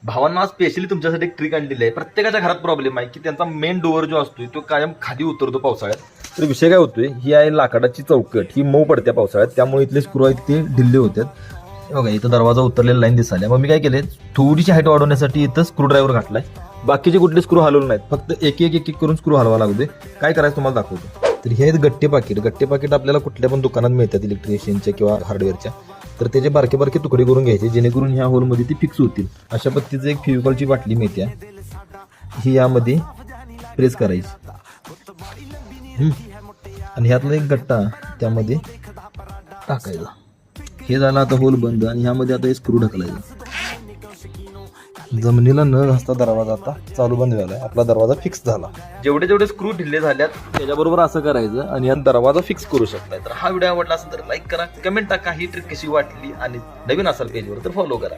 भावांना स्पेशली तुमच्यासाठी एक ट्रिक आणलेली आहे. प्रत्येकाच्या घरात प्रॉब्लेम आहे की त्यांचा मेन डोअर जो असतोय तो कायम खाली उतरतो पावसाळ्यात. तर विषय काय होतोय, ही आहे लाकडाची चौकट, ही मऊ पडते पावसाळ्यात, त्यामुळे इथले स्क्रू आहेत ते ढिल्ले होतात. बघा इथं दरवाजा उतरलेला लाईन दिसायला. मग मी काय केले, थोडीशी हाईट वाढवण्यासाठी इथं स्क्रू ड्रायव्हर घातलाय. बाकीचे कुठले स्क्रू हलवले नाहीत, फक्त एक एक करून स्क्रू हलवा लागते. काय करायचं तुम्हाला दाखवतो. तर हे आहेत गट्टे पाकिट आपल्याला कुठल्या पण दुकानात मिळतात इलेक्ट्रिशियनच्या किंवा हार्डवेअरच्या. तर त्याचे बारके बारके तुकडे करून घ्यायचे जेणेकरून ह्या होलमध्ये ती फिक्स होतील. अशा पद्धतीचं एक फेविकॉलची बाटली मिळते, ही यामध्ये प्रेस करायची आणि ह्यातला एक गट्टा त्यामध्ये टाकायचा. हे झालं आता होल बंद आणि ह्यामध्ये आता हे स्क्रू ढकलायचं. जमिनीला न घासता दरवाजा आता चालू बंद झालाय. आपला दरवाजा फिक्स झाला. जेवढे स्क्रू ढिल्ले झाल्यात त्याच्याबरोबर असं करायचं आणि यात दरवाजा फिक्स करू शकताय. तर हा व्हिडिओ आवडला असेल तर लाईक करा, कमेंट टाका, ही ट्रिक कशी वाटली आणि नवीन असाल पेजवर तर फॉलो करा.